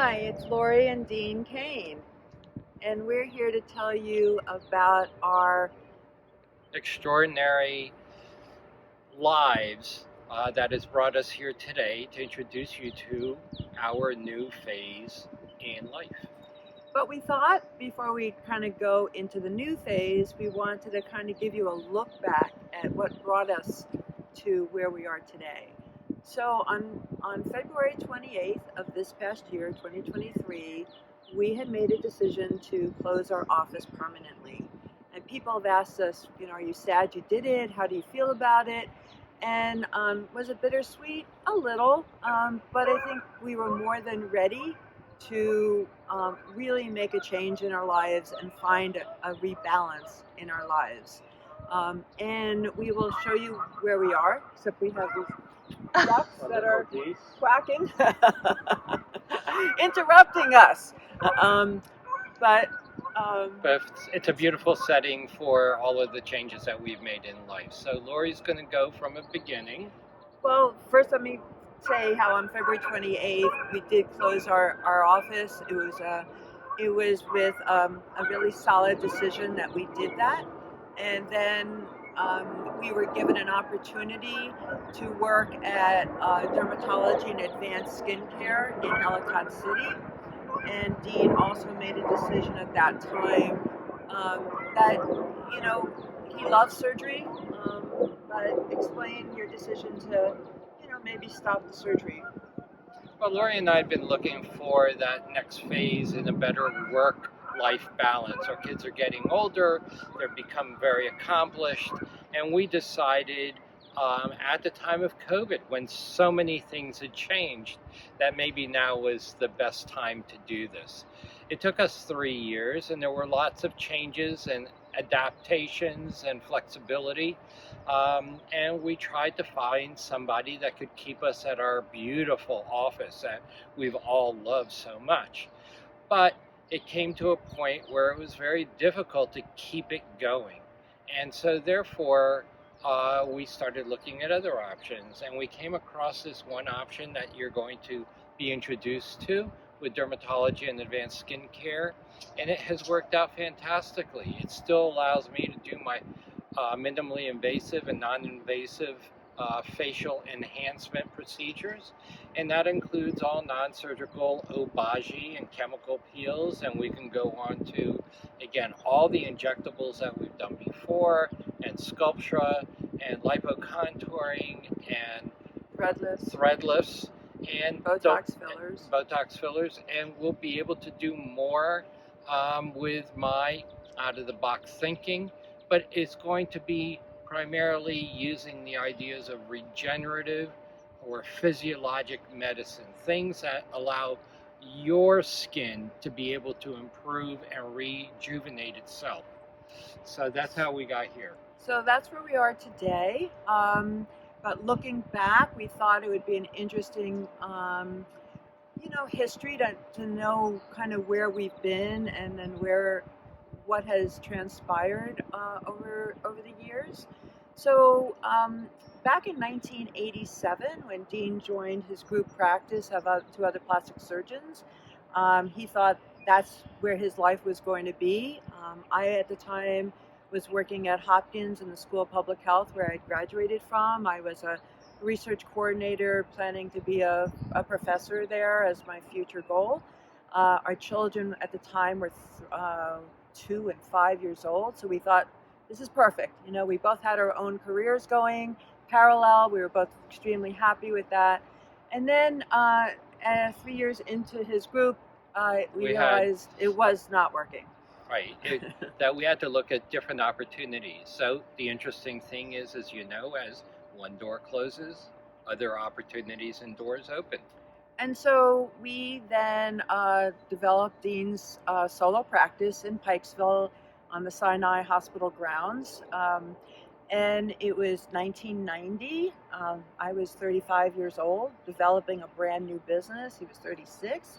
Hi, it's Lauri and Dean Kane, and we're here to tell you about our extraordinary lives that has brought us here today to introduce you to our new phase in life. But we thought before we kind of go into the new phase, we wanted to kind of give you a look back at what brought us to where we are today. So on February 28th of this past year, 2023, we had made a decision to close our office permanently. And people have asked us, are you sad you did it? How do you feel about it? And was it bittersweet? A little, but I think we were more than ready to really make a change in our lives and find a rebalance in our lives. And we will show you where we are, except we have these ducks that are quacking, interrupting us. But it's a beautiful setting for all of the changes that we've made in life. So Lauri's going to go from a beginning. Well, first let me say how on February 28th we did close our office. It was with a really solid decision that we did that, and then we were given an opportunity to work at Dermatology and Advanced Skincare in Ellicott City. And Dean also made a decision at that time that he loves surgery, but explain your decision to maybe stop the surgery. Well, Lauri and I have been looking for that next phase in a better work-life balance. Our kids are getting older, they've become very accomplished, and we decided at the time of COVID, when so many things had changed, that maybe now was the best time to do this. It took us 3 years, and there were lots of changes and adaptations and flexibility. And we tried to find somebody that could keep us at our beautiful office that we've all loved so much. But it came to a point where it was very difficult to keep it going. And so therefore, we started looking at other options, and we came across this one option that you're going to be introduced to with Dermatology and Advanced Skincare, and it has worked out fantastically. It still allows me to do my minimally invasive and non-invasive facial enhancement procedures, and that includes all non-surgical Obagi and chemical peels, and we can go on to, again, all the injectables that we've done before, and Sculptra, and lipocontouring, and threadlifts, and Botox fillers, and we'll be able to do more with my out-of-the-box thinking, but it's going to be primarily using the ideas of regenerative or physiologic medicine, things that allow your skin to be able to improve and rejuvenate itself. So that's how we got here. So that's where we are today. But looking back, we thought it would be an interesting history to know kind of where we've been and then what has transpired over the years. So back in 1987, when Dean joined his group practice of 2 other plastic surgeons, he thought that's where his life was going to be. I, at the time, was working at Hopkins in the School of Public Health, where I graduated from. I was a research coordinator, planning to be a professor there as my future goal. Our children at the time were 2 and 5 years old, so we thought, this is perfect. We both had our own careers going parallel. We were both extremely happy with that. And then 3 years into his group, we realized it was not working. Right, that we had to look at different opportunities. So the interesting thing is, as you know, as one door closes, other opportunities and doors open. And so we then developed Dean's solo practice in Pikesville on the Sinai Hospital grounds. And it was 1990. I was 35 years old, developing a brand new business. He was 36.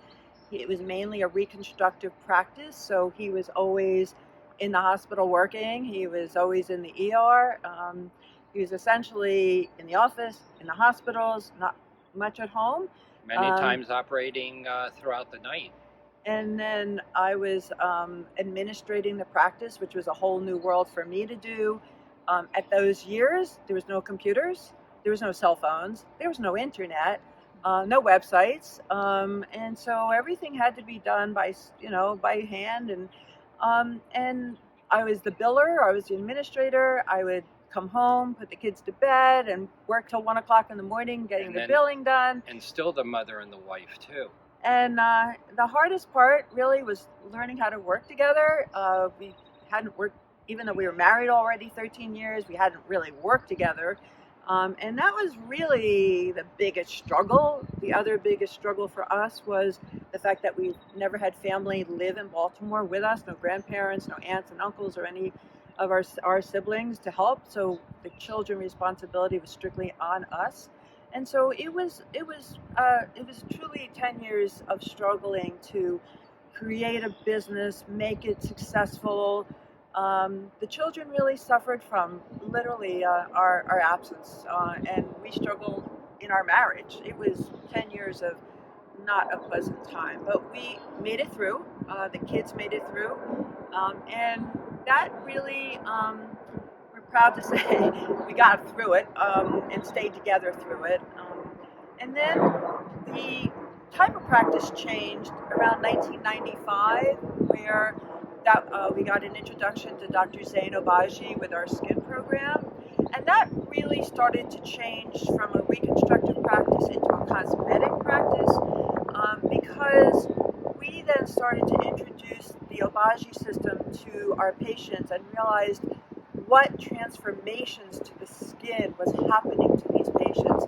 It was mainly a reconstructive practice, so he was always in the hospital working. He was always in the ER. He was essentially in the office, in the hospitals, not much at home. Many times operating throughout the night. And then I was administrating the practice, which was a whole new world for me to do. At those years, there was no computers, there was no cell phones, there was no internet, no websites, and so everything had to be done by by hand. And I was the biller, I was the administrator. I would come home, put the kids to bed, and work till 1 o'clock in the morning getting the billing done. And still the mother and the wife too. And the hardest part really was learning how to work together. We hadn't worked, even though we were married already 13 years, we hadn't really worked together. And that was really the biggest struggle. The other biggest struggle for us was the fact that we never had family live in Baltimore with us, no grandparents, no aunts and uncles, or any of our siblings to help. So the children responsibility was strictly on us. And so it was truly 10 years of struggling to create a business, make it successful. The children really suffered from literally our absence, and we struggled in our marriage. It was 10 years of not a pleasant time, but we made it through. The kids made it through, and that really, we're proud to say we got through it, and stayed together through it. And then the type of practice changed around 1995, where we got an introduction to Dr. Zain Obaji with our skin program. And that really started to change from a reconstructive practice into a cosmetic practice, because we then started to introduce the Obaji system to our patients and realized what transformations to the skin was happening to these patients.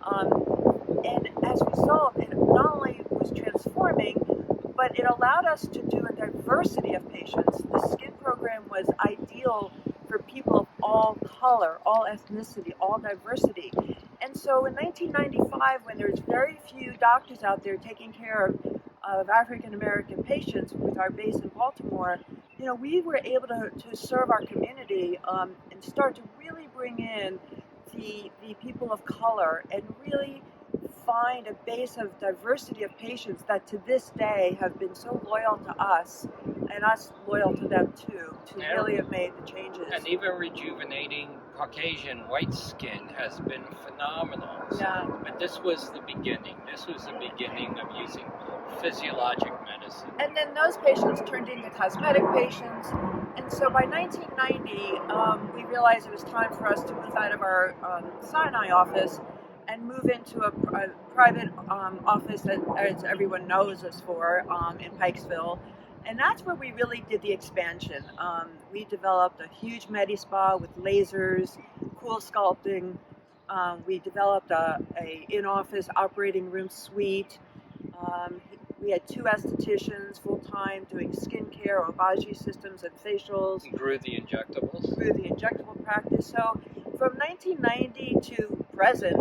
And as a result, it not only was transforming, but it allowed us to do a diversity of patients. The skin program was ideal for people of all color, all ethnicity, all diversity. And so in 1995, when there's very few doctors out there taking care of African American patients with our base in Baltimore, we were able to serve our community, and start to really bring in the people of color and really find a base of diversity of patients that to this day have been so loyal to us, and us loyal to them too, to really have made the changes. And even rejuvenating Caucasian white skin has been phenomenal. Yeah. But this was the beginning. This was the beginning of using physiologic medicine. And then those patients turned into cosmetic patients. And so by 1990, we realized it was time for us to move out of our Sinai office and move into a private office that, as everyone knows us for, in Pikesville. And that's where we really did the expansion. We developed a huge Medi-Spa with lasers, cool sculpting. We developed a in-office operating room suite. We had 2 estheticians full-time doing skincare, Obaji systems, and facials. Grew the injectables. Grew the injectable practice. So from 1990 to present,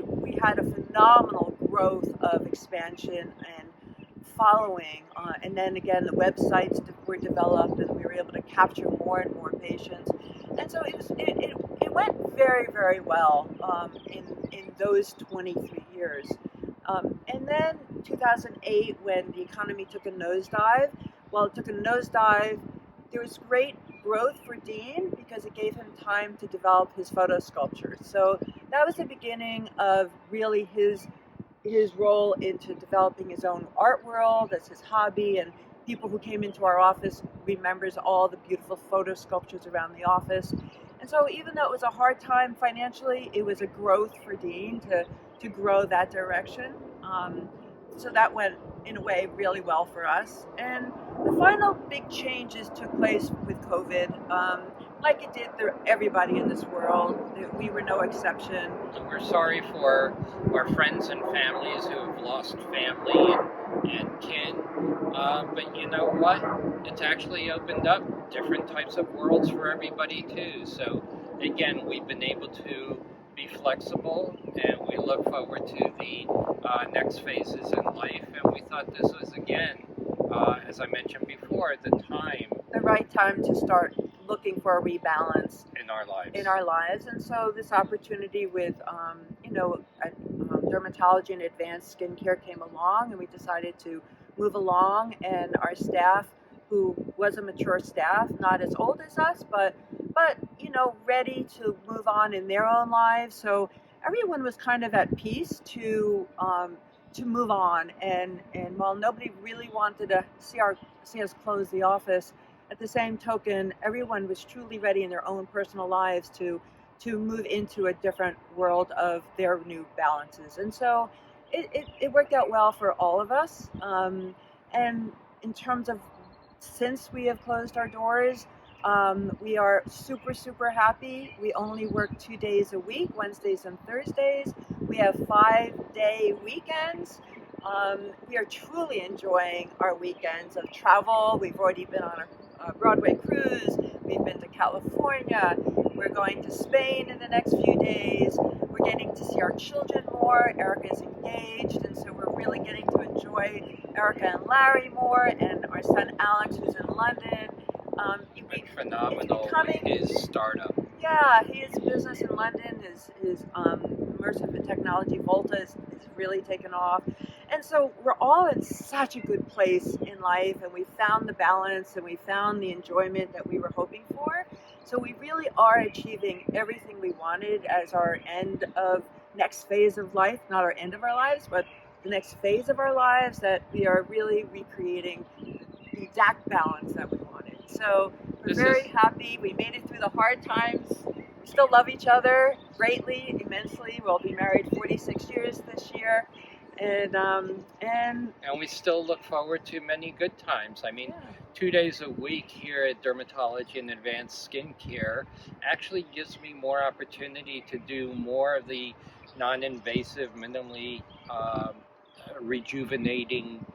we had a phenomenal growth of expansion and following. And then again, the websites were developed, and we were able to capture more and more patients. And so it went very, very well in those 23 years. And then 2008, when the economy took a nosedive, there was great growth for Dean because it gave him time to develop his photo sculptures. So that was the beginning of really his role into developing his own art world as his hobby, and people who came into our office remembers all the beautiful photo sculptures around the office. And so even though it was a hard time financially, it was a growth for Dean to grow that direction. So that went, in a way, really well for us. And the final big changes took place with COVID, like it did for everybody in this world. We were no exception. And we're sorry for our friends and families who have lost family and kin. But you know what? It's actually opened up different types of worlds for everybody too. So again, we've been able to be flexible, and we look forward to the next phases in life. And we thought this was, again, as I mentioned before, the right time to start looking for a rebalance in our lives. And so this opportunity with, at dermatology and advanced skincare came along, and we decided to move along. And our staff, who was a mature staff, not as old as us, but ready to move on in their own lives. So everyone was kind of at peace to move on. And while nobody really wanted to see us close the office, at the same token, everyone was truly ready in their own personal lives to move into a different world of their new balances. And so it worked out well for all of us. And in terms of, since we have closed our doors, we are super, super happy. We only work 2 days a week, Wednesdays and Thursdays. We have 5-day weekends. We are truly enjoying our weekends of travel. We've already been on a Broadway cruise. We've been to California. We're going to Spain in the next few days. We're getting to see our children more. Erica is engaged, and so we're really getting to enjoy Erica and Lauri more, and our son Alex, who's in London. Phenomenal with his startup. Yeah, his business in London, his immersive technology Volta is really taken off. And so we're all in such a good place in life, and we found the balance and we found the enjoyment that we were hoping for. So we really are achieving everything we wanted as our next phase of life, not our end of our lives, but the next phase of our lives, that we are really recreating the exact balance that we wanted. So we're very happy. We made it through the hard times. We still love each other greatly, immensely. We'll be married 46 years this year. And we still look forward to many good times. I mean, yeah. 2 days a week here at Dermatology and Advanced Skincare actually gives me more opportunity to do more of the non-invasive, minimally rejuvenating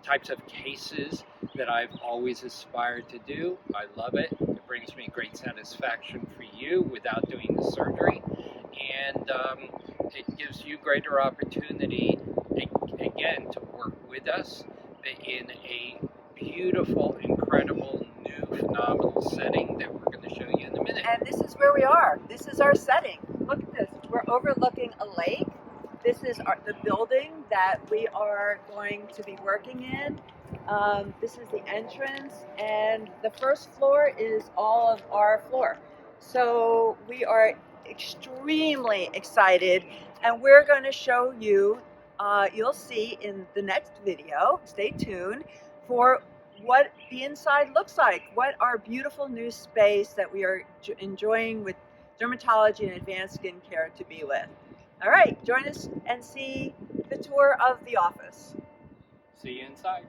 types of cases that I've always aspired to do. I love it. It brings me great satisfaction for you without doing the surgery. And it gives you greater opportunity, again, to work with us in a beautiful, incredible, new, phenomenal setting that we're going to show you in a minute. And this is where we are. This is our setting. Look at this. We're overlooking a lake. This is the building that we are going to be working in. This is the entrance, and the first floor is all of our floor. So we are extremely excited, and we're going to show you, you'll see in the next video, stay tuned, for what the inside looks like, what our beautiful new space that we are enjoying with Dermatology and Advanced Skincare to be with. All right, join us and see the tour of the office. See you inside.